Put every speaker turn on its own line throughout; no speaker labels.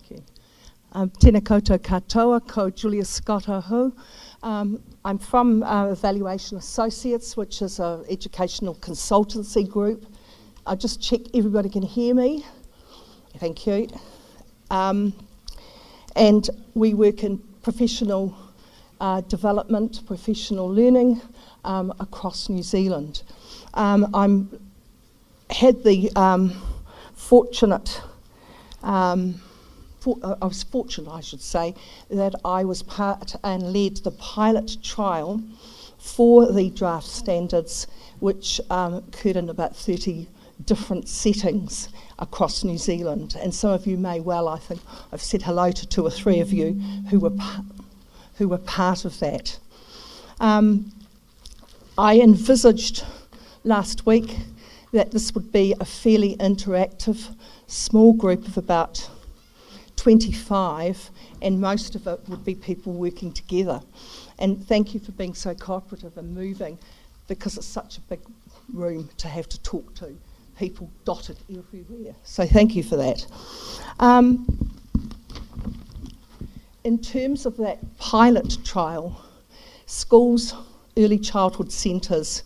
Thank you. Tēnā koutou katoa, ko Julia Scott Ahu. I'm from Evaluation Associates, which is an educational consultancy group. I'll just check everybody can hear me. Thank you. And we work in professional development, professional learning across New Zealand. I was fortunate, I should say, that I was part and led the pilot trial for the draft standards, which occurred in about 30 different settings across New Zealand. And some of you may well, I think, I've said hello to 2 or 3 of you who were part of that. I envisaged last week that this would be a fairly interactive small group of about 25, and most of it would be people working together. And thank you for being so cooperative and moving, because it's such a big room to have to talk to people dotted everywhere. So thank you for that. In terms of that pilot trial, schools, early childhood centres,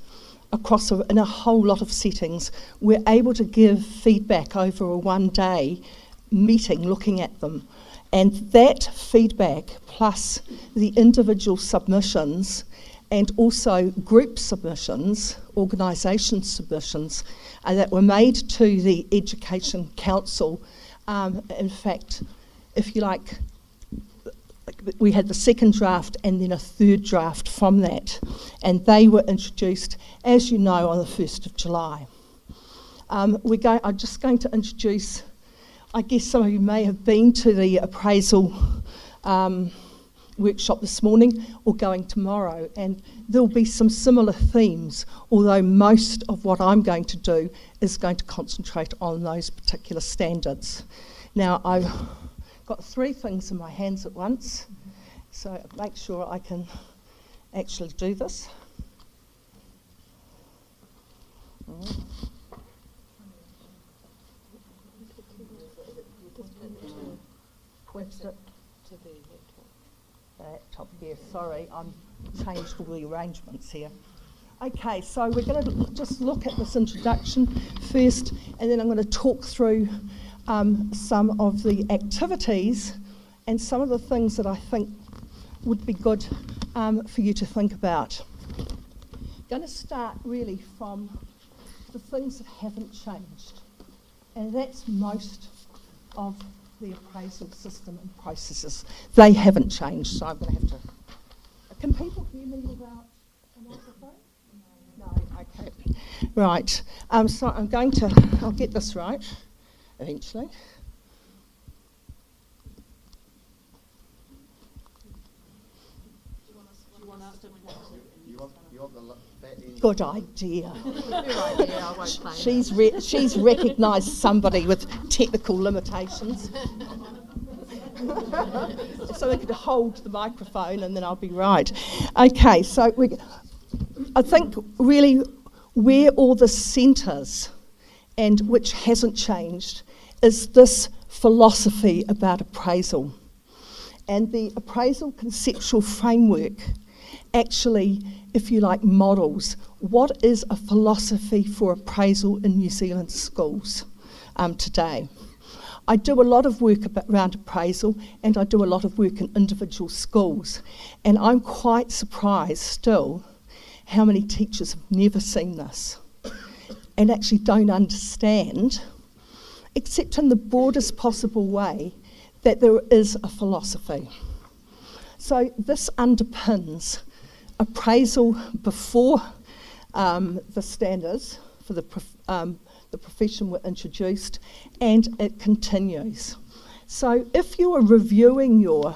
in a whole lot of settings, we're able to give feedback over a one-day meeting looking at them. And that feedback, plus the individual submissions and also group submissions, organisation submissions, that were made to the Education Council. In fact, if you like, we had the second draft and then a third draft from that, and they were introduced, as you know, on the 1st of July. I'm just going to introduce, I guess some of you may have been to the appraisal workshop this morning or going tomorrow, and there'll be some similar themes, although most of what I'm going to do is going to concentrate on those particular standards. Now, I've got 3 things in my hands at once, so make sure I can actually do this. Laptop here, sorry, I'm changed all the arrangements here. Okay, so we're going to just look at this introduction first, and then I'm going to talk through some of the activities and some of the things that I think would be good for you to think about. Going to start really from the things that haven't changed, and that's most of the appraisal system and processes. They haven't changed, so I'm going to have to... Can people hear me without a microphone? No, okay. Right, so I'll get this right eventually. Good idea. She's recognised somebody with technical limitations. So they could hold the microphone and then I'll be right. Okay, so I think really where all the centres and which hasn't changed is this philosophy about appraisal. And the appraisal conceptual framework actually, if you like, models what is a philosophy for appraisal in New Zealand schools today. I do a lot of work around appraisal, and I do a lot of work in individual schools, and I'm quite surprised still how many teachers have never seen this and actually don't understand, except in the broadest possible way, that there is a philosophy. So this underpins appraisal before the standards for the profession were introduced, and it continues. So if you are reviewing your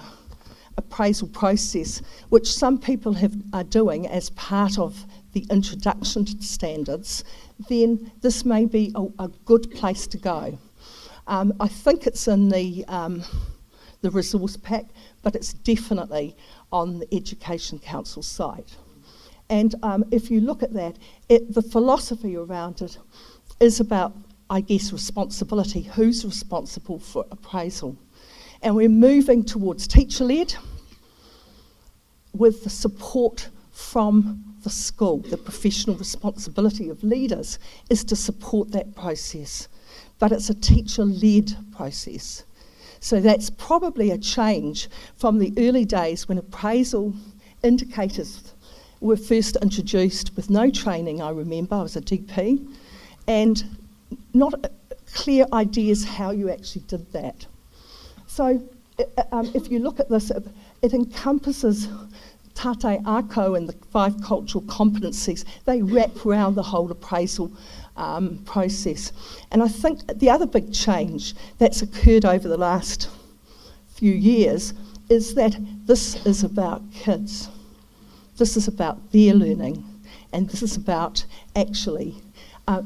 appraisal process, which some people are doing as part of the introduction to the standards, then this may be a good place to go. I think it's in the resource pack, but it's definitely on the Education Council site. And if you look at that, the philosophy around it is about, I guess, responsibility. Who's responsible for appraisal? And we're moving towards teacher-led with the support from the school. The professional responsibility of leaders is to support that process, but it's a teacher-led process. So that's probably a change from the early days when appraisal indicators were first introduced with no training. I remember I was a DP, and not clear ideas how you actually did that. So if you look at this, it encompasses tate ako and the 5 cultural competencies. They wrap around the whole appraisal process. And I think the other big change that's occurred over the last few years is that this is about kids. This is about their learning, and this is about actually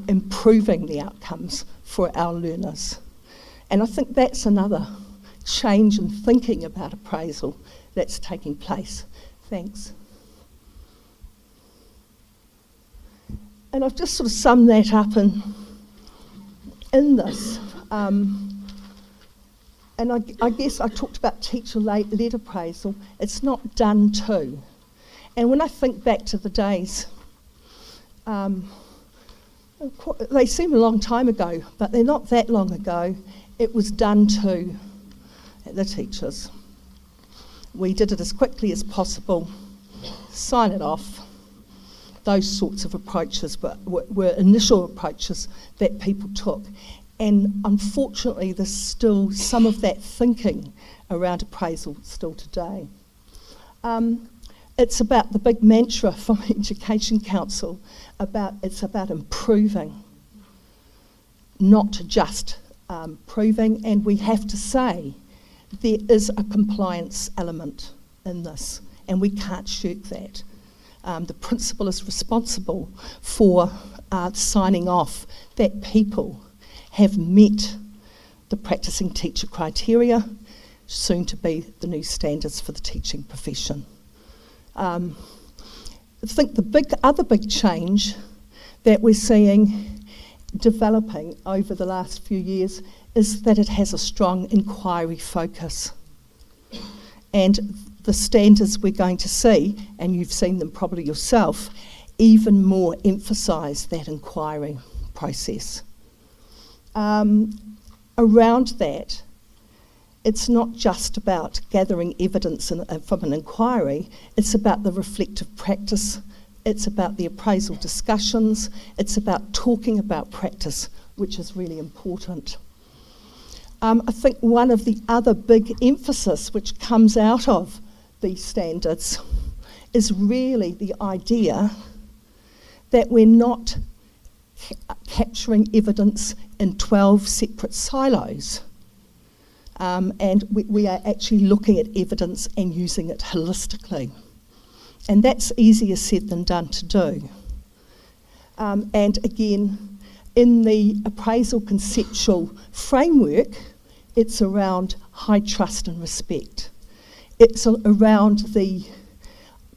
improving the outcomes for our learners. And I think that's another change in thinking about appraisal that's taking place. Thanks. And I've just sort of summed that up in this. And I guess I talked about teacher-led appraisal. It's not done to. And when I think back to the days, they seem a long time ago, but they're not that long ago. It was done to the teachers. We did it as quickly as possible, sign it off. Those sorts of approaches were initial approaches that people took. And unfortunately, there's still some of that thinking around appraisal still today. It's about the big mantra from Education Council, it's about improving, not just proving. And we have to say there is a compliance element in this, and we can't shirk that. The principal is responsible for signing off that people have met the Practising Teacher Criteria, soon to be the new standards for the teaching profession. I think the other big change that we're seeing developing over the last few years is that it has a strong inquiry focus. And the standards we're going to see, and you've seen them probably yourself, even more emphasise that inquiry process. Around that, it's not just about gathering evidence from an inquiry, it's about the reflective practice, it's about the appraisal discussions, it's about talking about practice, which is really important. I think one of the other big emphasis which comes out of these standards is really the idea that we're not capturing evidence in 12 separate silos. And we are actually looking at evidence and using it holistically. And that's easier said than done to do. And again, in the appraisal conceptual framework, it's around high trust and respect. It's around the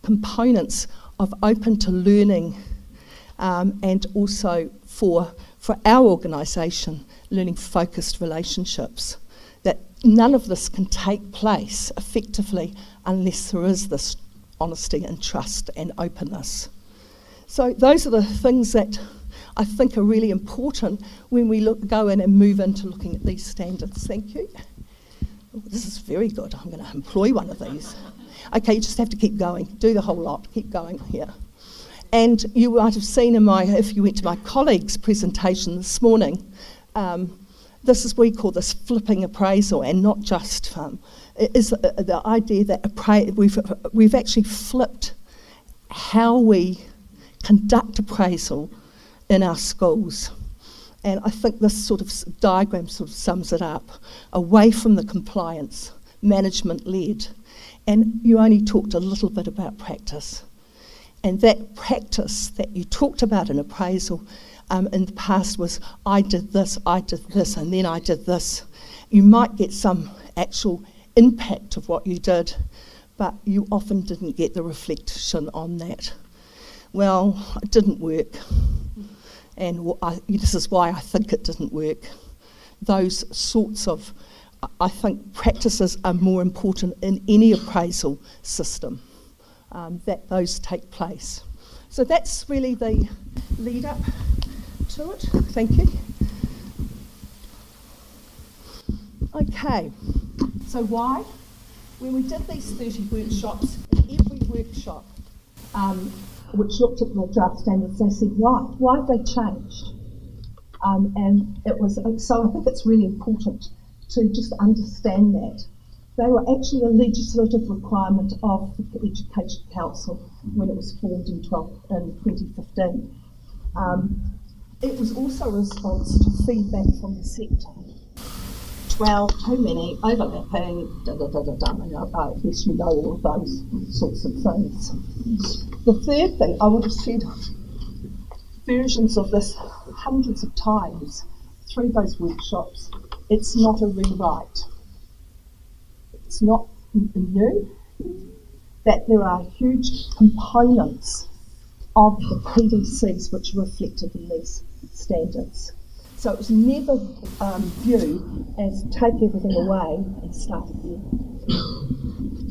components of open to learning, and also for our organisation, learning focused relationships. That none of this can take place effectively unless there is this honesty and trust and openness. So those are the things that I think are really important when we go in and move into looking at these standards. Thank you. Oh, this is very good. I'm going to employ one of these. Okay, you just have to keep going. Do the whole lot. Keep going here. And you might have seen if you went to my colleague's presentation this morning, this is, we call this flipping appraisal, and not just, is the idea that we've actually flipped how we conduct appraisal in our schools. And I think this sort of diagram sort of sums it up, away from the compliance, management-led. And you only talked a little bit about practice. And that practice that you talked about in appraisal in the past was, I did this, and then I did this. You might get some actual impact of what you did, but you often didn't get the reflection on that. Well, it didn't work. And this is why I think it didn't work. Those sorts of I think practices are more important in any appraisal system, that those take place. So that's really the lead up to it. Thank you. Okay, so why? When we did these 30 workshops, every workshop which looked at the draft standards, they said, why have they changed? And it was, so I think it's really important to just understand that. They were actually a legislative requirement of the Education Council when it was formed in 2015. It was also a response to feedback from the sector. Well, too many, overlapping, I guess you know all of those sorts of things. The third thing, I would have said versions of this hundreds of times through those workshops. It's not a rewrite. It's not new, that there are huge components of the PDCs which are reflected in these standards. So it was never viewed as take everything away and start again.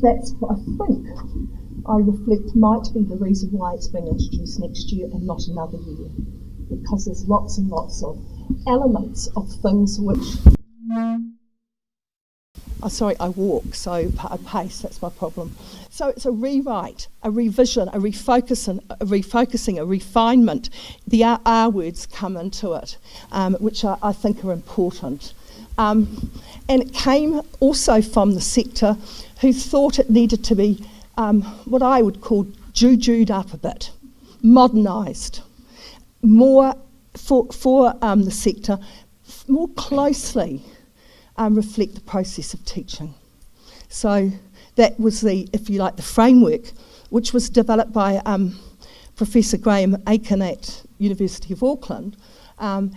That's what I think I reflect might be the reason why it's being introduced next year and not another year, because there's lots and lots of elements of things which... I walk, so I pace, that's my problem. So it's a rewrite, a revision, a refocusing, a refinement. The R words come into it, which I think are important. And it came also from the sector who thought it needed to be what I would call jujued up a bit, modernised, more for the sector, more closely reflect the process of teaching. So that was the, if you like, the framework, which was developed by Professor Graham Aiken at University of Auckland.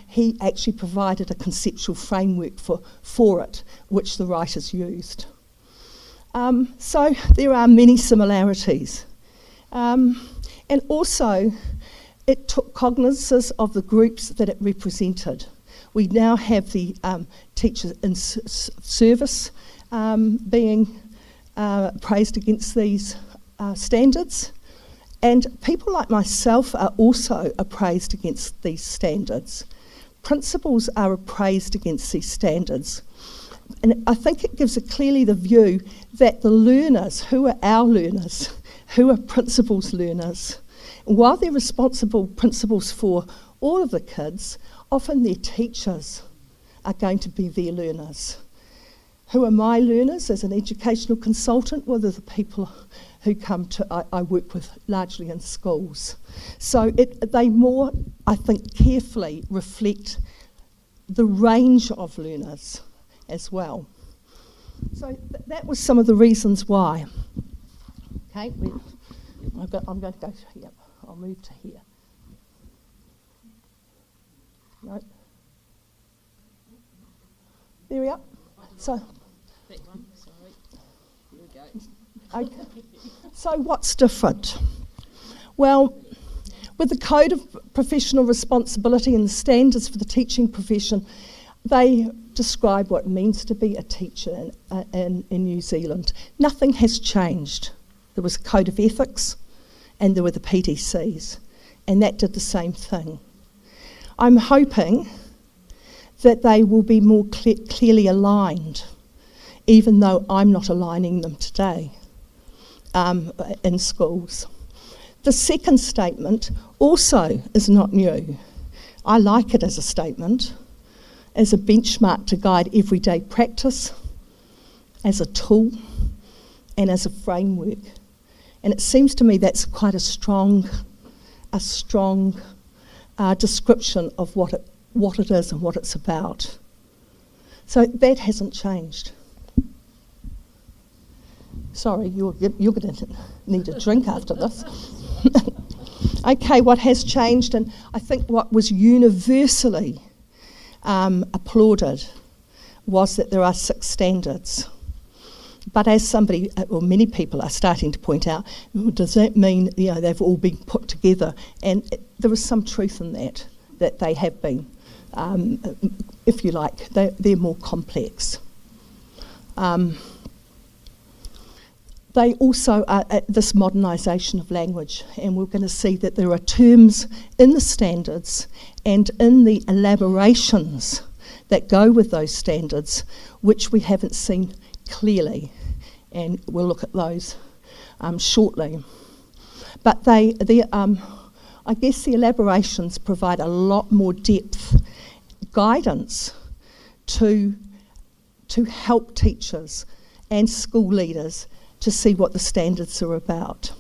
He actually provided a conceptual framework for it, which the writers used. So there are many similarities. And also, it took cognizance of the groups that it represented. We now have the teachers in service being praised against these standards, and people like myself are also appraised against these standards. Principals are appraised against these standards, and I think it gives clearly the view that the learners, who are our learners, who are principals' learners, while they're responsible principals for all of the kids, often their teachers are going to be their learners. Who are my learners as an educational consultant? Well, they're the people who come to, I work with largely in schools. So they more, I think, carefully reflect the range of learners as well. So that was some of the reasons why. Okay, I'm going to go here. I'll move to here. No. There we are. So,
big one, sorry. Here we go.
Okay. So what's different? Well, with the Code of Professional Responsibility and the standards for the teaching profession, they describe what it means to be a teacher in New Zealand. Nothing has changed. There was a Code of Ethics and there were the PDCs, and that did the same thing. I'm hoping that they will be more clearly aligned, even though I'm not aligning them today in schools. The second statement also is not new. I like it as a statement, as a benchmark to guide everyday practice, as a tool, and as a framework. And it seems to me that's quite a strong description of what it is and what it's about. So that hasn't changed. Sorry, you're going to need a drink after this. Okay, what has changed, and I think what was universally applauded was that there are 6 standards. But as somebody, or many people are starting to point out, does that mean they've all been put together? And there is some truth in that they have been, if you like, they're more complex. they also are at this modernisation of language, and we're going to see that there are terms in the standards and in the elaborations that go with those standards which we haven't seen clearly, and we'll look at those shortly. But I guess the elaborations provide a lot more depth, guidance to help teachers and school leaders to see what the standards are about.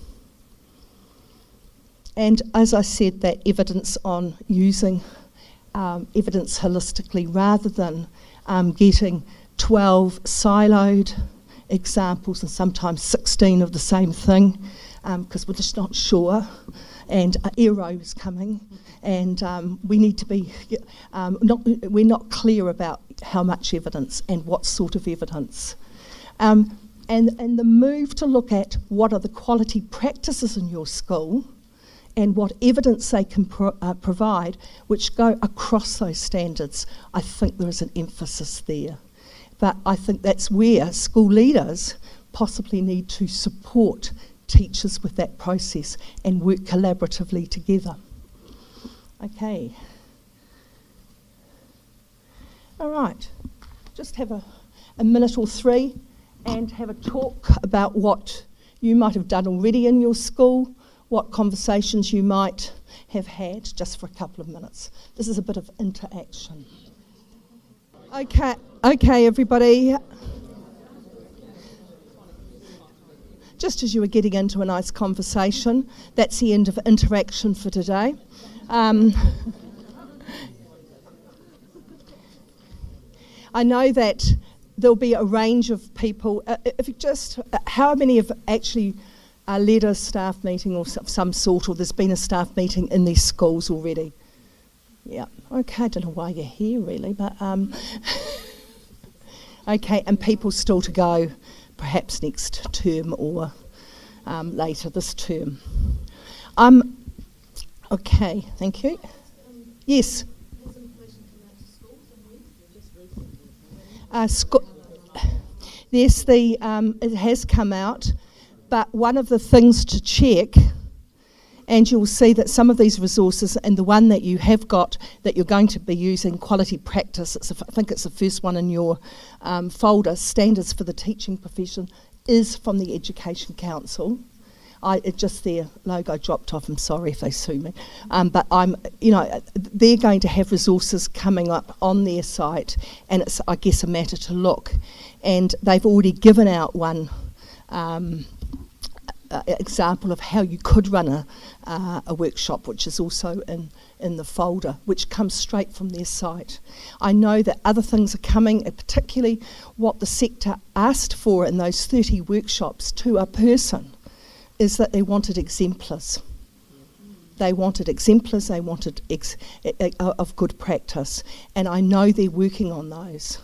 And as I said, that evidence on using evidence holistically rather than getting 12 siloed examples and sometimes 16 of the same thing, because we're just not sure, and ERO is coming, and we need to be, we're not clear about how much evidence and what sort of evidence. And the move to look at what are the quality practices in your school and what evidence they can provide, which go across those standards, I think there is an emphasis there. But I think that's where school leaders possibly need to support teachers with that process and work collaboratively together. Okay. All right. Just have a minute or three and have a talk about what you might have done already in your school, what conversations you might have had, just for a couple of minutes. This is a bit of interaction. Okay, everybody. Just as you were getting into a nice conversation, that's the end of interaction for today. I know that there'll be a range of people. How many have actually led a staff meeting or some sort, or there's been a staff meeting in these schools already? Yeah, okay, I don't know why you're here really, but okay, and people still to go, perhaps next term or later this term. Okay, thank you. Yes. Yes, it has come out, but one of the things to check, and you'll see that some of these resources, and the one that you have got that you're going to be using, Quality Practice, I think it's the first one in your folder, Standards for the Teaching Profession, is from the Education Council. Just their logo dropped off. I'm sorry if they sue me, but they're going to have resources coming up on their site, and it's, I guess, a matter to look. And they've already given out one example of how you could run a workshop, which is also in the folder, which comes straight from their site. I know that other things are coming, particularly what the sector asked for in those 30 workshops to a person, is that they wanted exemplars. They wanted exemplars, they wanted of good practice, and I know they're working on those.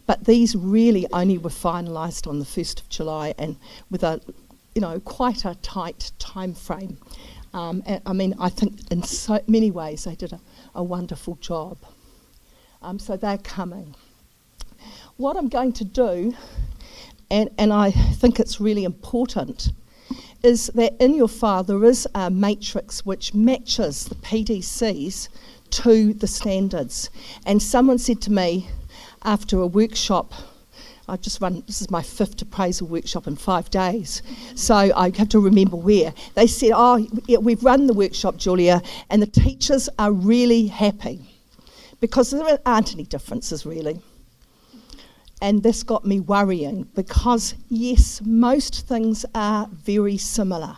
But these really only were finalised on the 1st of July, and with quite a tight time frame. I think in so many ways they did a wonderful job. So they're coming. What I'm going to do, and I think it's really important, is that in your file there is a matrix which matches the PDCs to the standards. And someone said to me after a workshop, this is my 5th appraisal workshop in 5 days, so I have to remember where. They said, we've run the workshop, Julia, and the teachers are really happy because there aren't any differences really. And this got me worrying because, yes, most things are very similar,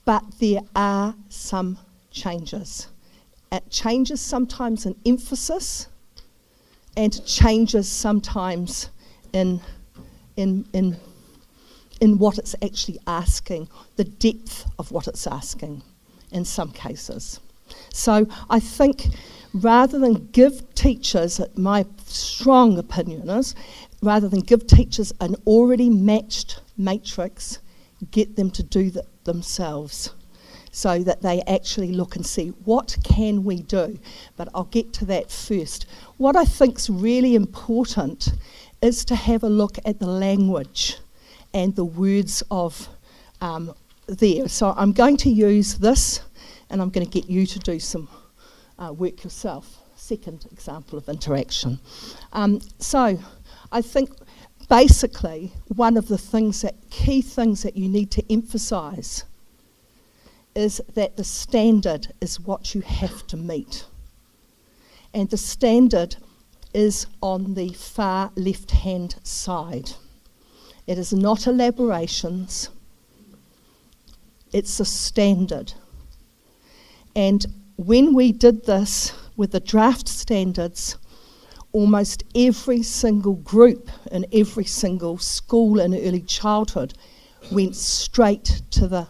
but there are some changes. Changes sometimes in emphasis, and changes sometimes in what it's actually asking, the depth of what it's asking in some cases. So I think rather than give teachers, my strong opinion is, rather than give teachers an already matched matrix, get them to do that themselves so that they actually look and see what can we do. But I'll get to that first. What I think's really important is to have a look at the language and the words of there. So I'm going to use this, and I'm going to get you to do some work yourself. Second example of interaction. So I think basically one of the key things that you need to emphasise is that the standard is what you have to meet. And the standard is on the far left-hand side. It is not elaborations, it's a standard. And when we did this with the draft standards, almost every single group in every single school in early childhood went straight to the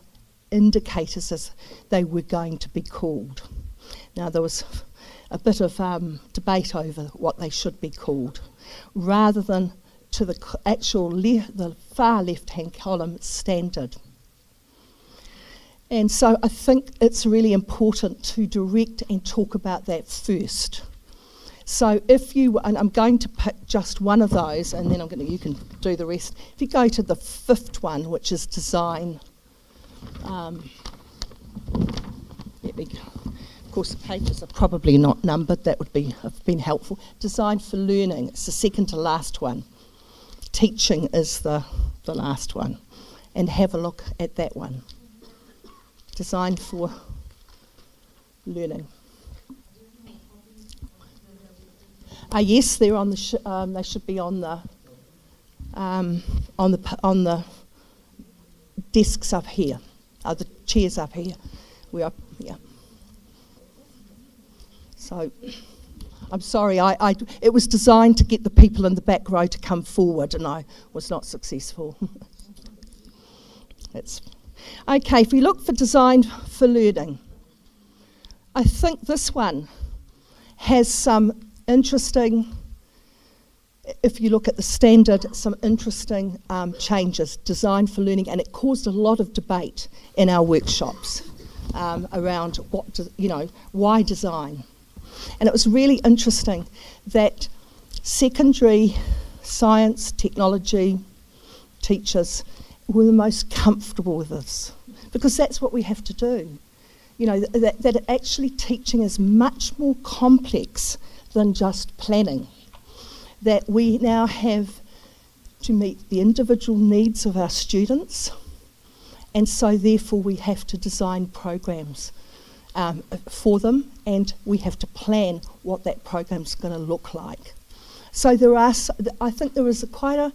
indicators as they were going to be called. Now there was a bit of debate over what they should be called, rather than to the the far left-hand column standard. And so I think it's really important to direct and talk about that first. So and I'm going to pick just one of those, and then you can do the rest. If you go to the fifth one, which is design, of course the pages are probably not numbered, that would have been helpful. Design for learning, it's the second to last one. Teaching is the last one, and have a look at that one. Design for learning. Yes, they're on the. They should be on the desks up here, the chairs up here. We're up here. So, I'm sorry. It was designed to get the people in the back row to come forward, and I was not successful. Okay, if we look for design for learning, I think this one has some interesting, if you look at the standard, some interesting changes, design for learning, and it caused a lot of debate in our workshops around why design. And it was really interesting that secondary science, technology teachers were the most comfortable with this, because that's what we have to do. That actually teaching is much more complex than just planning. That we now have to meet the individual needs of our students, and so therefore we have to design programs for them, and we have to plan what that program's going to look like. So I think there is quite a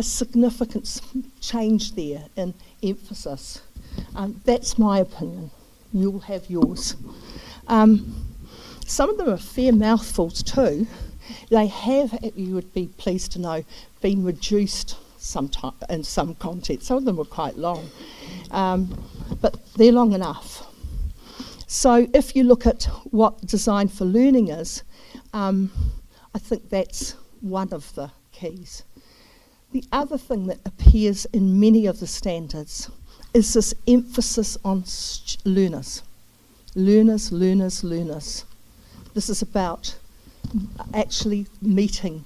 significant change there in emphasis. That's my opinion. You'll have yours. Some of them are fair mouthfuls too. They have, you would be pleased to know, been reduced in some content. Some of them were quite long, but they're long enough. So if you look at what design for learning is, I think that's one of the keys. The other thing that appears in many of the standards is this emphasis on learners. Learners, learners, learners. This is about actually meeting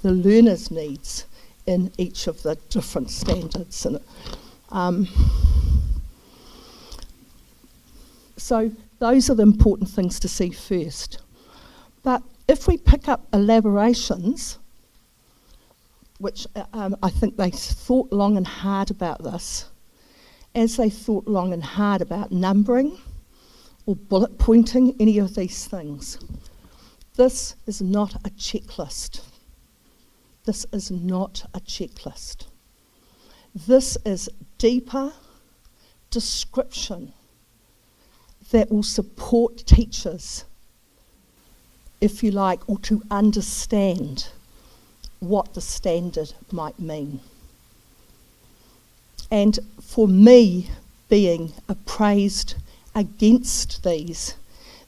the learner's needs in each of the different standards. So those are the important things to see first. But if we pick up elaborations, which I think they thought long and hard about this, as they thought long and hard about numbering or bullet pointing, any of these things. This is not a checklist. This is not a checklist. This is deeper description that will support teachers, if you like, or to understand what the standard might mean. And for me, being appraised against these,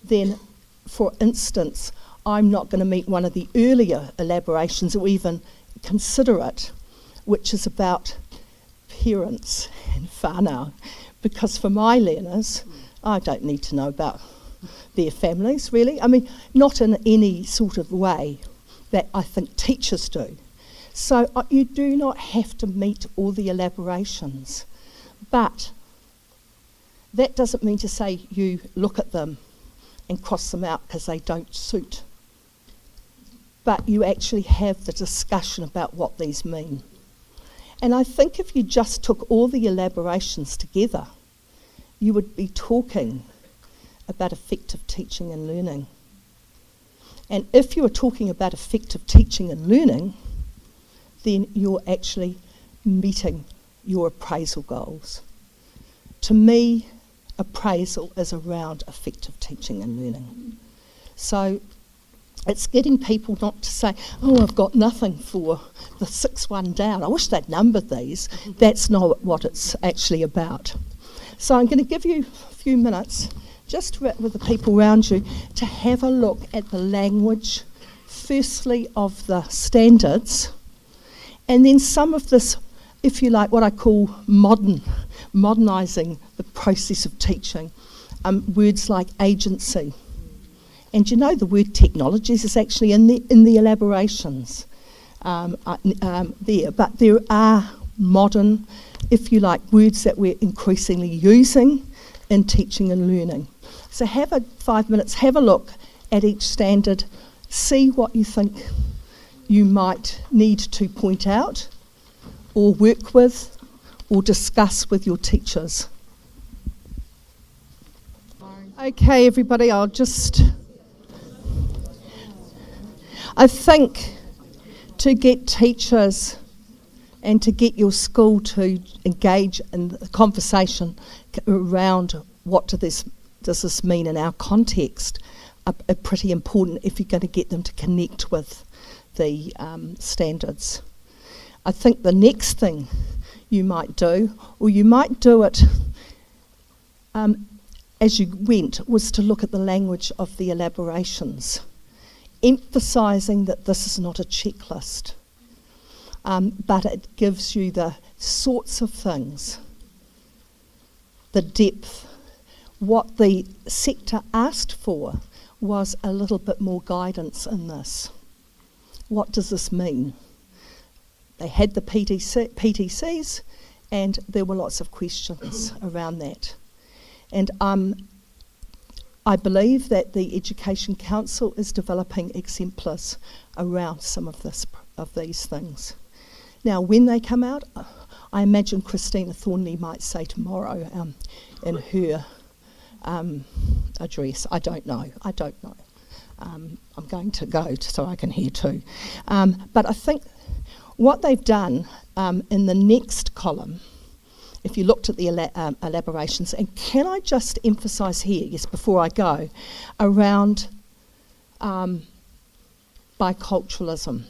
then, for instance, I'm not going to meet one of the earlier elaborations or even consider it, which is about parents and whānau, because for my learners, I don't need to know about their families, really. I mean, not in any sort of way that I think teachers do, So you do not have to meet all the elaborations, but that doesn't mean to say you look at them and cross them out because they don't suit. But you actually have the discussion about what these mean. And I think if you just took all the elaborations together, you would be talking about effective teaching and learning. And if you are talking about effective teaching and learning, then you're actually meeting your appraisal goals. To me, appraisal is around effective teaching and learning. So it's getting people not to say, oh, I've got nothing for the 6-1 down. I wish they'd numbered these. That's not what it's actually about. So I'm going to give you a few minutes, just with the people around you, to have a look at the language, firstly of the standards, and then some of this, if you like, what I call modernising the process of teaching, words like agency. And you know the word technologies is actually in the elaborations there, but there are modern, if you like, words that we're increasingly using in teaching and learning. So have 5 minutes, have a look at each standard, see what you think you might need to point out or work with or discuss with your teachers. Okay, everybody, I think to get teachers and to get your school to engage in the conversation around what does this mean in our context are pretty important if you're going to get them to connect with the standards. I think the next thing you might do, or you might do it as you went, was to look at the language of the elaborations, emphasising that this is not a checklist, but it gives you the sorts of things, the depth. What the sector asked for was a little bit more guidance in this. What does this mean? They had the PTCs, and there were lots of questions around that. And I believe that the Education Council is developing exemplars around some of these things. Now, when they come out, I imagine Christina Thornley might say tomorrow in her address. I don't know. I'm going to go so I can hear too. But I think what they've done in the next column, if you looked at the elaborations, and can I just emphasise here, yes, before I go, around biculturalism.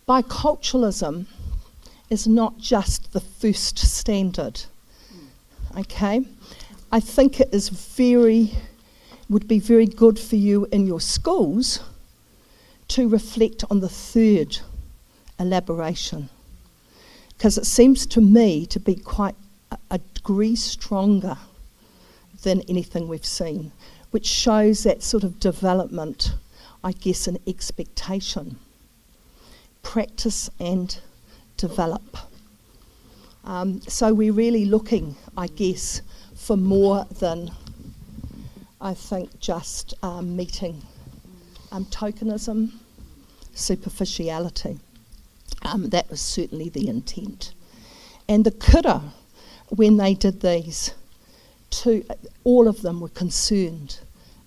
Biculturalism is not just the first standard, okay? I think it is would be very good for you in your schools to reflect on the third elaboration, because it seems to me to be quite a degree stronger than anything we've seen, which shows that sort of development, I guess, in expectation. Practice and develop. So we're really looking, I guess, for more than, I think, just meeting tokenism, superficiality. That was certainly the intent. And the kura, when they did these, all of them were concerned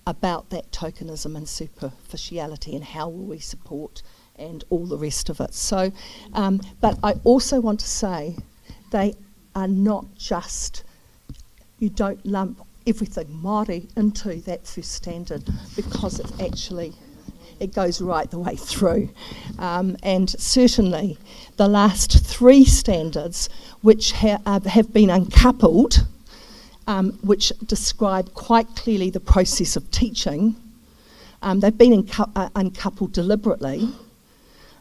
about that tokenism and superficiality and how will we support and all the rest of it. So, but I also want to say they are not just, you don't lump everything Māori into that first standard, because it's actually, it goes right the way through. And certainly the last 3 standards, which have been uncoupled, which describe quite clearly the process of teaching, they've been uncoupled deliberately,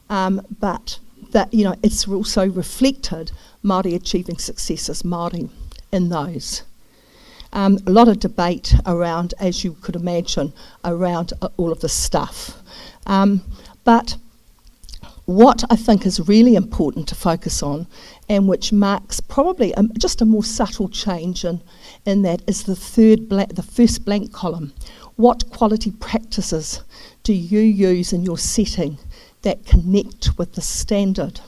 but that, you know, it's also reflected Māori achieving success as Māori in those. A lot of debate around, as you could imagine, around all of this stuff. But what I think is really important to focus on, and which marks probably just a more subtle change in that, is the first blank column. What quality practices do you use in your setting that connect with the standard?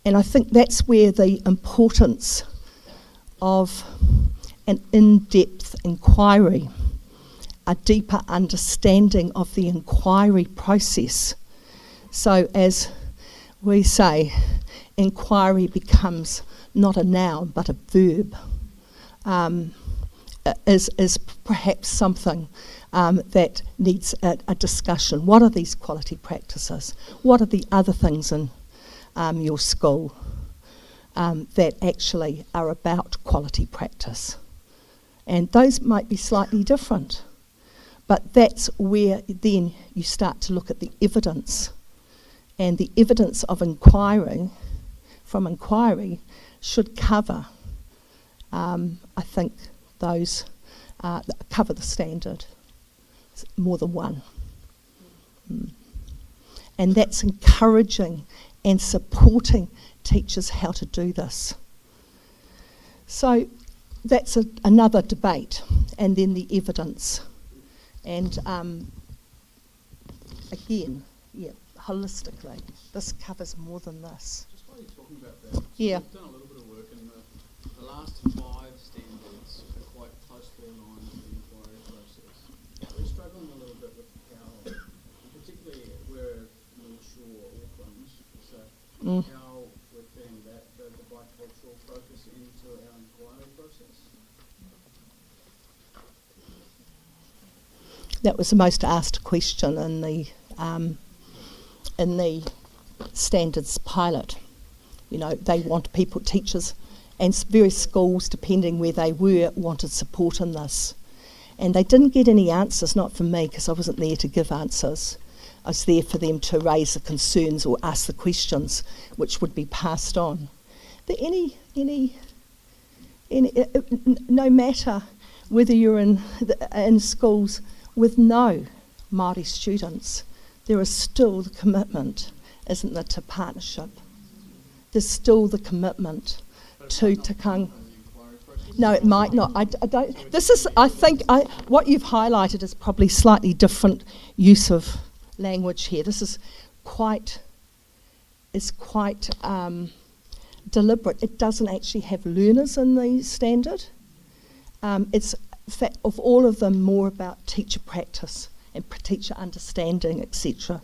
And I think that's where the importance of an in-depth inquiry, a deeper understanding of the inquiry process. So as we say, inquiry becomes not a noun but a verb, is perhaps something that needs a discussion. What are these quality practices? What are the other things in your school that actually are about quality practice? And those might be slightly different, but that's where then you start to look at the evidence. And the evidence of inquiry, from inquiry, should cover, I think, those that cover the standard, more than one. And that's encouraging and supporting teachers how to do this. So that's another debate, and then the evidence. And again, holistically, this covers more than this.
Just while you're talking about that,
Yeah.
we've done a little bit of work, and the last 5 standards are quite closely aligned with the inquiry process. We're struggling a little bit with how, particularly we're North Shore, Auckland, so how we're fitting that, the bicultural focus into our inquiry process.
That was the most asked question in the standards pilot. You know, they want teachers and various schools, depending where they were, wanted support in this. And they didn't get any answers, not from me, because I wasn't there to give answers. I was there for them to raise the concerns or ask the questions, which would be passed on. But no matter whether you're in schools with no Māori students, there is still the commitment, isn't there, to partnership. There's still the commitment to Te Kang. No, it might not. I don't. This is, I think, what you've highlighted is probably slightly different use of language here. This is quite deliberate. It doesn't actually have learners in the standard. It's, in fact, of all of them, more about teacher practice and teacher understanding, etc.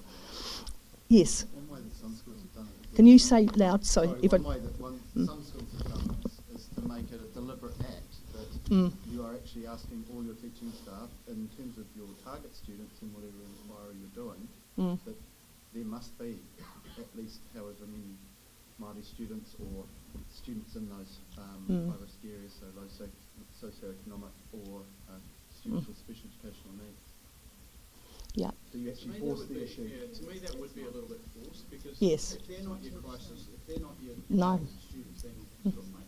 Yes.
One way that some schools have done it.
Can you say loud so everyone?
One way that some schools have done it is to make it a deliberate act that you are actually asking all your teaching staff, in terms of your target students and whatever inquiry you're doing, that there must be at least however many Māori students or students in those high-risk areas, so low socioeconomic or students with special educational needs.
Yeah.
So you actually force the issue.
Yeah, to me that would be a little bit forced, because
Yes.
if they're not your crisis, if they're not your
No.
students, then you sort of make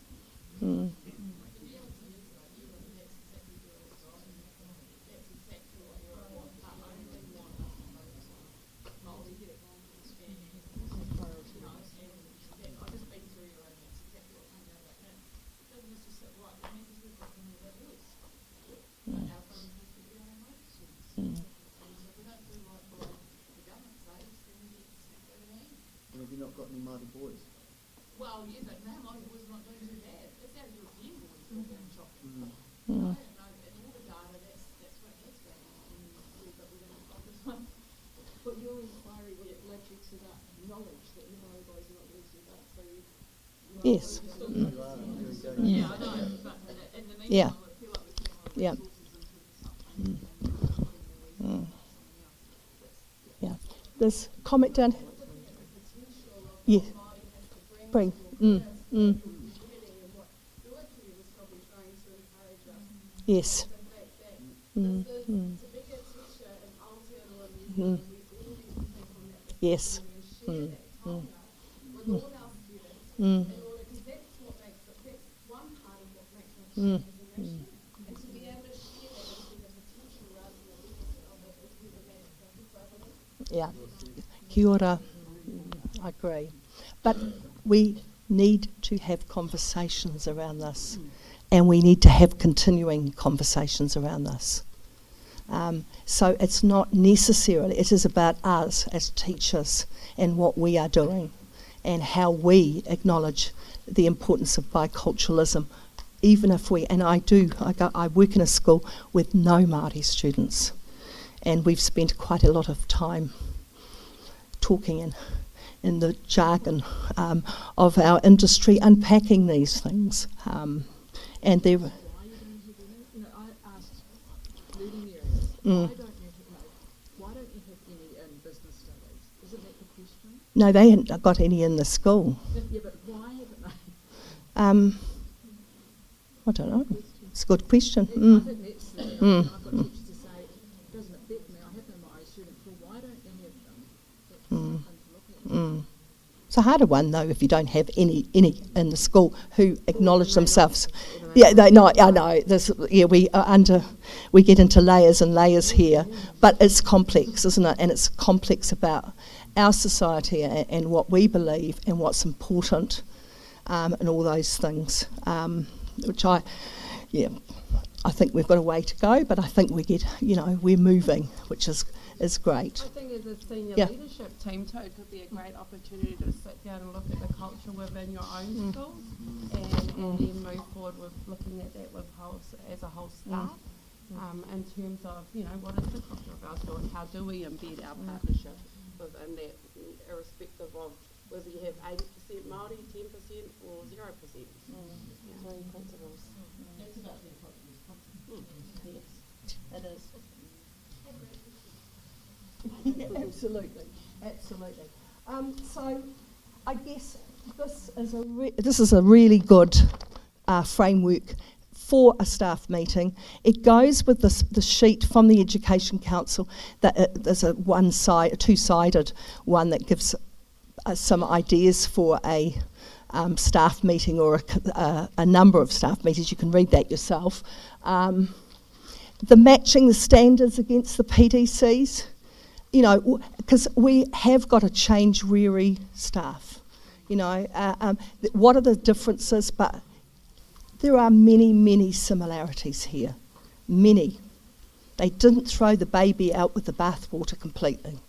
And have you not got any Māori boys?
Well, yeah, but now Māori boys are not doing too bad. It's our European boys who are going shopping. I don't know, in all the data, that's what it has been. But we're going to focus on.
But your inquiry would led you to that knowledge that the Māori boys are not doing too bad, so you
Yes.
Yeah, I know, but in the
Yeah.
meantime, I feel like we're putting a lot of
Yeah.
resources into something.
Yeah. There's comment down. Yeah. Bring. Yes. Yes. Yeah. Kia ora. I agree. But we need to have conversations around this, and we need to have continuing conversations around this. So it's not necessarily, it is about us as teachers and what we are doing and how we acknowledge the importance of biculturalism, even if I work in a school with no Māori students, and we've spent quite a lot of time talking in the jargon of our industry, unpacking these things. And they're...
Why are you going to have, I asked learning areas, why don't you have any in business studies? Isn't that the question?
No, they hadn't got any in the school.
Yeah, but why haven't they?
I don't know. It's a good question.
I think that's the thing. I've got teachers to say, it doesn't affect me, I have no Māori students, well, why don't they have them? That's something to look at.
It's a harder one though if you don't have any in the school who acknowledge themselves. Yeah, I know. We get into layers and layers here, but it's complex, isn't it? And it's complex about our society and what we believe and what's important, and all those things. Which I think we've got a way to go, but I think we're moving, which is great.
I think as a senior leadership team too, it could be a great opportunity to sit down and look at the culture within your own schools and then move forward with looking at that as a whole staff in terms of, what is the culture of our school and how do we embed our partnership within that, irrespective of whether you have 80% Māori, 10% or 0%. Three principles.
It's about being culturally competent.
Yes, it is. Absolutely. So I guess this is a really good framework for a staff meeting. It goes with the sheet from the Education Council. There's a two-sided one that gives some ideas for a staff meeting or a number of staff meetings. You can read that yourself. The matching the standards against the PDCs. Because we have got a change-weary staff. What are the differences? But there are many, many similarities here. Many. They didn't throw the baby out with the bathwater completely.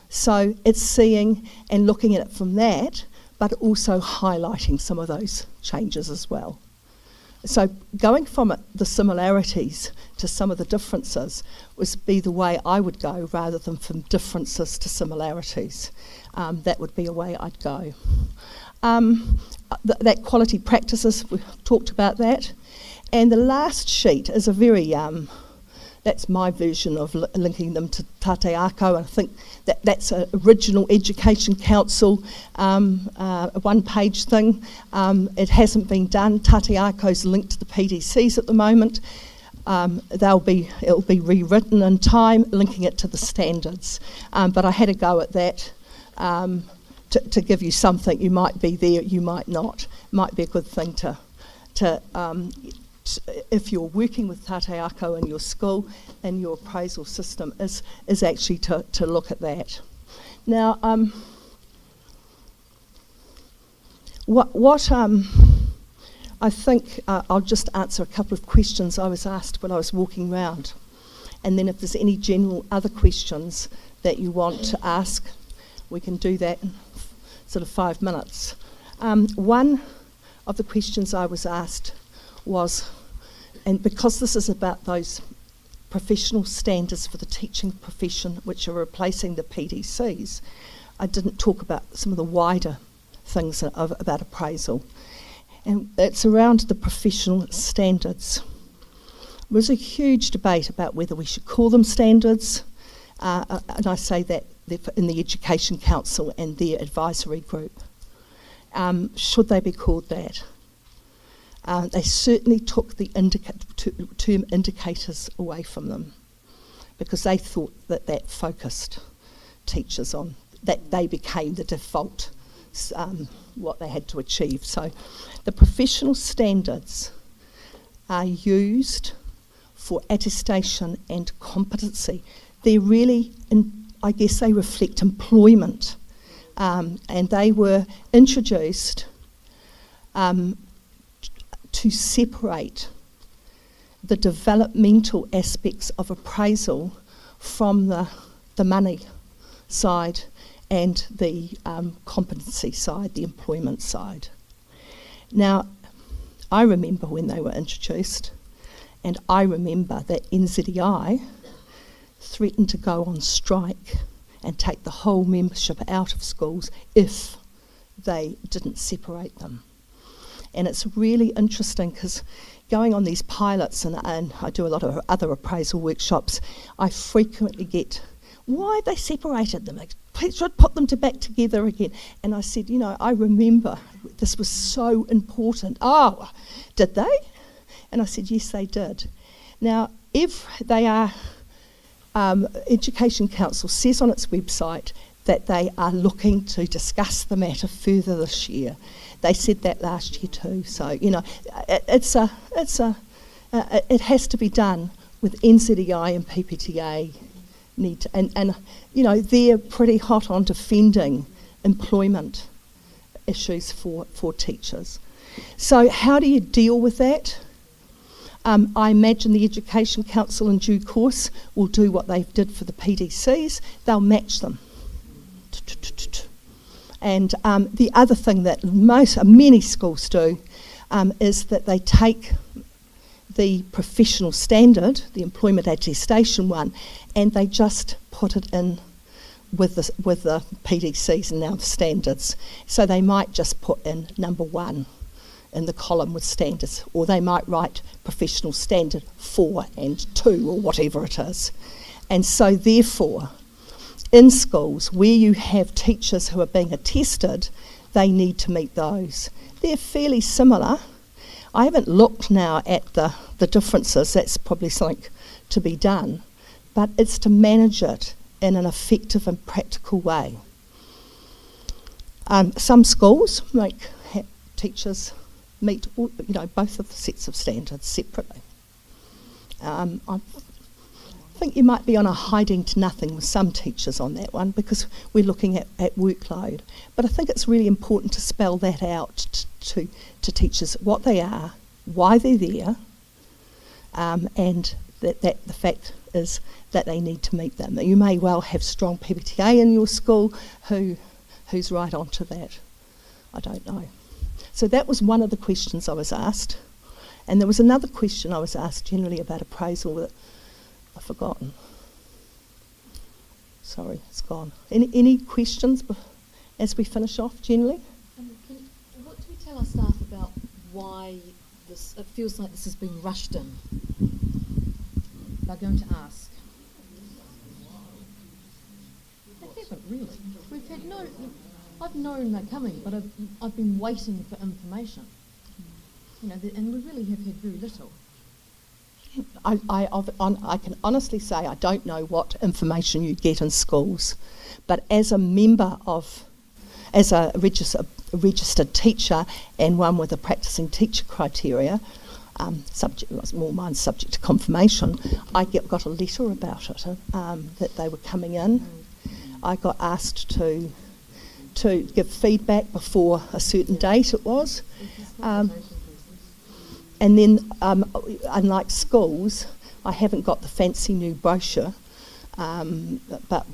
So it's seeing and looking at it from that, but also highlighting some of those changes as well. So going from the similarities to some of the differences would be the way I would go, rather than from differences to similarities. That would be a way I'd go. That quality practices, we've talked about that. And the last sheet is a very, that's my version of linking them to Tate Ako. I think that's an original Education Council one-page thing. It hasn't been done. Tate Ako's linked to the PDCs at the moment. It'll be rewritten in time, linking it to the standards. But I had a go at that to give you something. You might be there, you might not. Might be a good thing to if you're working with Tate Ako in your school and your appraisal system is actually to look at that. Now, I think I'll just answer a couple of questions I was asked when I was walking around, and then if there's any general other questions that you want to ask, we can do that in sort of 5 minutes. One of the questions I was asked was, and because this is about those professional standards for the teaching profession which are replacing the PDCs, I didn't talk about some of the wider things about appraisal. And it's around the professional standards. There was a huge debate about whether we should call them standards, and I say that in the Education Council and their advisory group. Should they be called that? They certainly took the term indicators away from them, because they thought that focused teachers on, that they became the default, what they had to achieve. So the professional standards are used for attestation and competency. They're really, I guess they reflect employment and they were introduced to separate the developmental aspects of appraisal from the money side and the competency side, the employment side. Now, I remember when they were introduced, and I remember that NZEI threatened to go on strike and take the whole membership out of schools if they didn't separate them. And it's really interesting because going on these pilots, and I do a lot of other appraisal workshops, I frequently get, why they separated them? They should put them back together again. And I said, I remember this was so important. Oh, did they? And I said, yes, they did. Now, if they are, Education Council says on its website that they are looking to discuss the matter further this year. They said that last year too. So, it has to be done with NZEI and PPTA need to, and they're pretty hot on defending employment issues for teachers. So how do you deal with that? I imagine the Education Council in due course will do what they did for the PDCs. They'll match them. And the other thing that many schools do is that they take the professional standard, the employment attestation one, and they just put it in with the PDCs and now the standards. So they might just put in number 1 in the column with standards, or they might write professional standard 4 and 2 or whatever it is. And so therefore, in schools where you have teachers who are being attested, they need to meet those. They're fairly similar. I haven't looked now at the differences, that's probably something to be done, but it's to manage it in an effective and practical way. Some schools make teachers meet both of the sets of standards separately. I think you might be on a hiding to nothing with some teachers on that one because we're looking at workload. But I think it's really important to spell that out to teachers, what they are, why they're there, and that the fact is that they need to meet them. You may well have strong PPTA in your school who's right onto that. I don't know. So that was one of the questions I was asked. And there was another question I was asked generally about appraisal that I've forgotten. Sorry, it's gone. Any questions as we finish off generally?
What do we tell our staff about why it feels like this has been rushed in? They're going to ask. They haven't really. We've had I've known they're coming, but I've been waiting for information. And we really have had very little.
I can honestly say I don't know what information you get in schools, but as a registered teacher and one with a Practising Teacher Criteria, mine's subject to confirmation, I got a letter about it, that they were coming in. I got asked to give feedback before a certain date it was. And then, unlike schools, I haven't got the fancy new brochure, but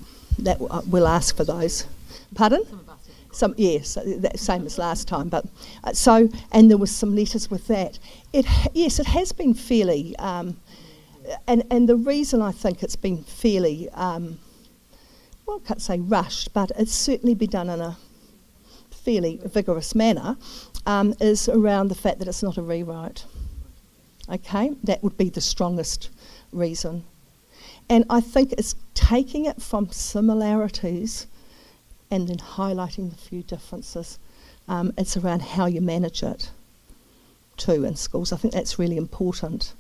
we'll ask for those. Pardon? Yes, same as last time. But and there was some letters with that. It has been fairly, and the reason I think it's been fairly, I can't say rushed, but it's certainly been done in a fairly vigorous manner, is around the fact that it's not a rewrite. Okay, that would be the strongest reason. And I think it's taking it from similarities and then highlighting the few differences. It's around how you manage it too in schools. I think that's really important.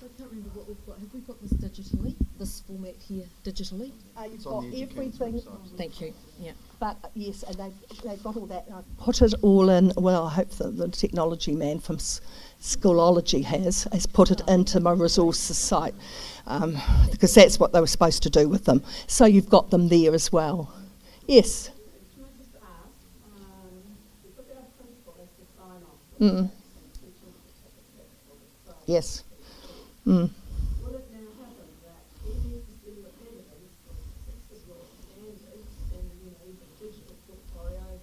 I can't remember what we've got. Have we got this digitally? This format here digitally?
You've got everything.
Thank you. Yeah.
But yes, and they've got all that. And I've put it all in. Well, I hope the technology man from Schoology has put it into my resources site, because that's what they were supposed to do with them. So you've got them there as well. Yes.
Can I just
Mm. Yes. Mm.
Will it now happen that any student evidence for successful standards and, even digital portfolios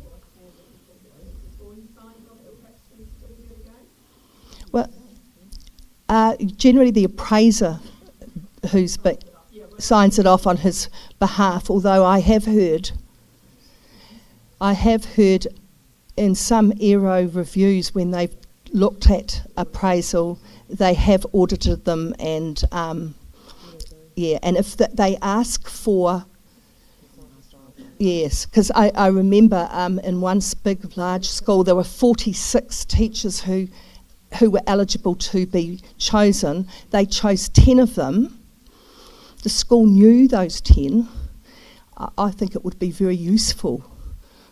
or standards before you sign off the practicing certificate again?
Well, generally the appraiser who's signs it off on his behalf, although I have heard in some Aero reviews when they've looked at appraisal, they have audited them and and if they ask for, yes, because I remember in one big large school there were 46 teachers who were eligible to be chosen. They chose 10 of them. The school knew those 10. I think it would be very useful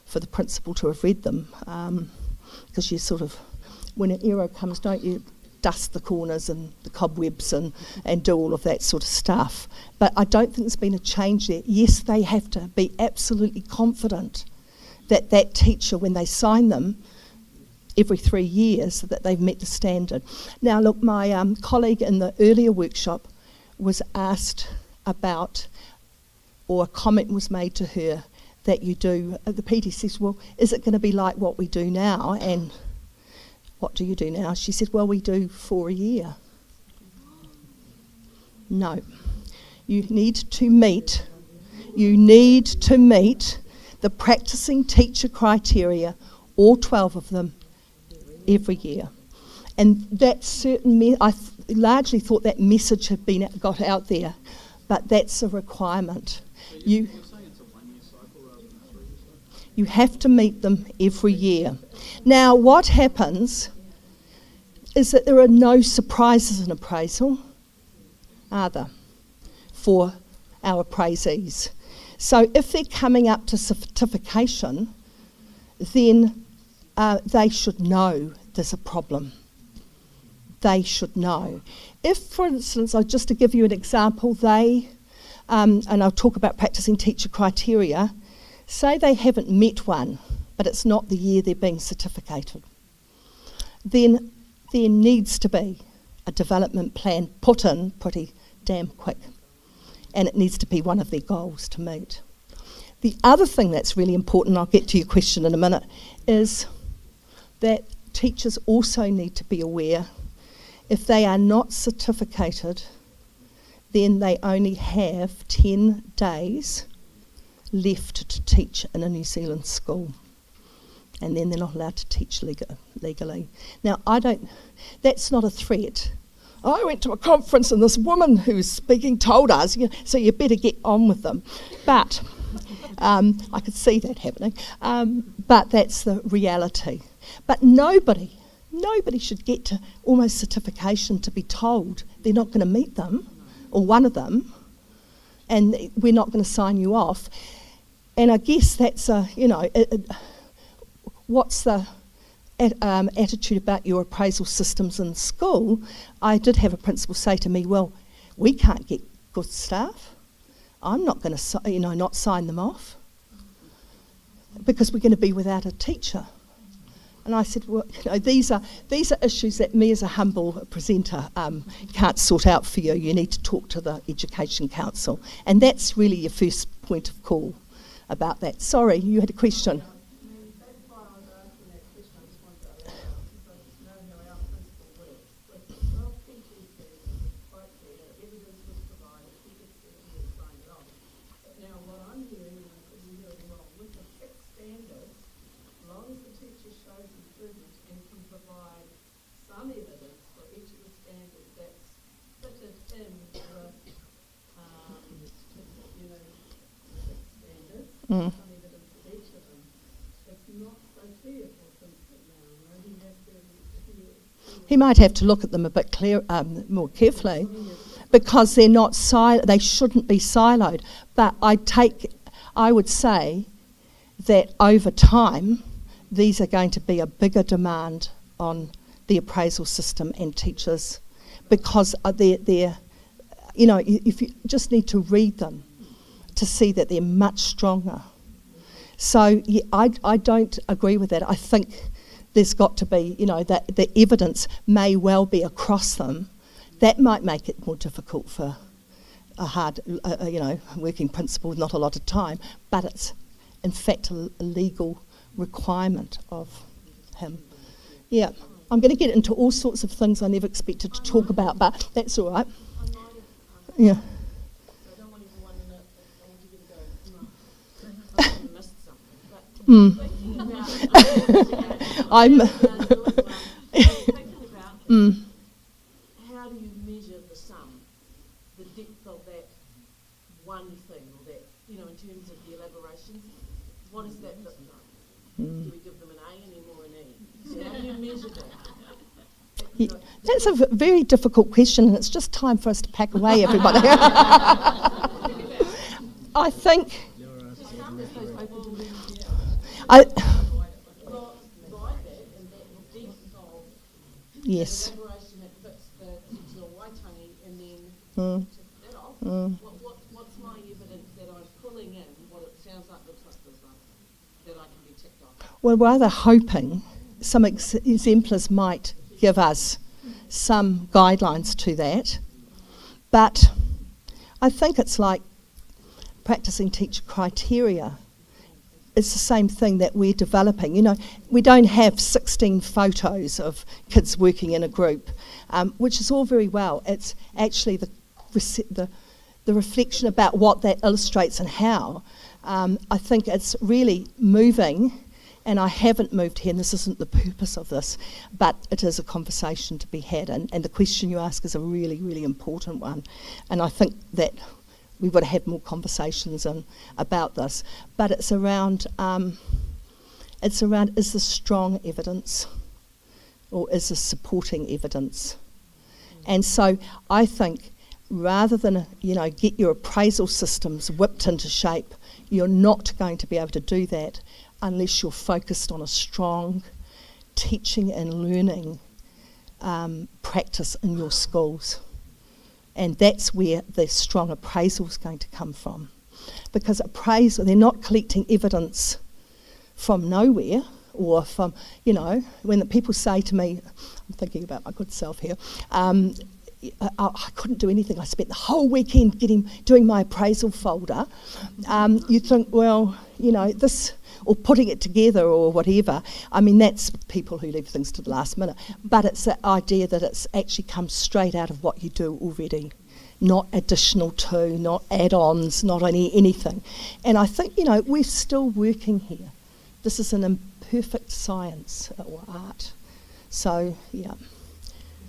for the principal to have read them, because you sort of, when an Aero comes, don't you dust the corners and the cobwebs and do all of that sort of stuff. But I don't think there's been a change there. Yes, they have to be absolutely confident that that teacher, when they sign them every 3 years, that they've met the standard. Now look, my colleague in the earlier workshop was asked about, or a comment was made to her that you do, the PT says, well, is it going to be like what we do now? And what do you do now? She said, well, we do 4 a year. No. You need to meet the practising teacher criteria, all 12 of them, every year. And that I largely thought that message had been got out there, but that's a requirement.
You're saying it's a 1 year cycle rather than a 3 year cycle?
You have to meet them every year. Now, what happens is that there are no surprises in appraisal, are there, for our appraisees. So if they're coming up to certification, then they should know there's a problem. They should know. If, for instance, just to give you an example, they, and I'll talk about practising teacher criteria, say they haven't met one, but it's not the year they're being certificated, then there needs to be a development plan put in pretty damn quick, and it needs to be one of their goals to meet. The other thing that's really important, I'll get to your question in a minute, is that teachers also need to be aware if they are not certificated, then they only have 10 days left to teach in a New Zealand school, and then they're not allowed to teach legally. Now, that's not a threat. I went to a conference and this woman who's speaking told us, so you better get on with them. But I could see that happening. But that's the reality. But nobody should get to almost certification to be told they're not going to meet them, or one of them, and we're not going to sign you off. And I guess that's what's the attitude about your appraisal systems in school? I did have a principal say to me, well, we can't get good staff. I'm not going to not sign them off because we're going to be without a teacher. And I said, well, these are issues that me as a humble presenter can't sort out for you. You need to talk to the Education Council. And that's really your first point of call about that. Sorry, you had a question. He might have to look at them a bit more carefully, because they're not they shouldn't be siloed. But I would say that over time, these are going to be a bigger demand on the appraisal system and teachers, because they're if you just need to read them to see that they're much stronger. So yeah, I don't agree with that. I think there's got to be, that the evidence may well be across them. That might make it more difficult for a hard, working principal with not a lot of time, but it's in fact a legal requirement of him. Yeah, I'm going to get into all sorts of things I never expected to talk about, but that's all right. Yeah.
I don't want everyone in it. I want you to go, no, I missed something. But thinking about,
I'm.
thinking about how do you measure the sum, the depth of that one thing, or that, in terms of the elaboration, what does that look like? Do we give them an A anymore, an E? So how do you measure that?
That's a very difficult question, and it's just time for us to pack away, everybody. I think. Yes.
What's my evidence that I'm pulling in what it sounds like, looks like this one, that I can be ticked off?
Well, rather hoping some exemplars might give us some guidelines to that. But I think it's like practicing teacher criteria. It's the same thing that we're developing. We don't have 16 photos of kids working in a group, which is all very well. It's actually the reflection about what that illustrates and how. I think it's really moving, and I haven't moved here, and this isn't the purpose of this, but it is a conversation to be had, and the question you ask is a really, really important one. And I think that we've got to have more conversations about this. But it's around is there strong evidence, or is there supporting evidence? And so I think rather than get your appraisal systems whipped into shape, you're not going to be able to do that unless you're focused on a strong teaching and learning practice in your schools. And that's where the strong appraisal is going to come from. Because appraisal, they're not collecting evidence from nowhere, or from, when the people say to me, I'm thinking about my good self here, I couldn't do anything. I spent the whole weekend doing my appraisal folder. You think, well, this, or putting it together or whatever. I mean, that's people who leave things to the last minute. But it's the idea that it's actually comes straight out of what you do already, not additional to, not add-ons, not anything. And I think, we're still working here. This is an imperfect science or art. So, yeah.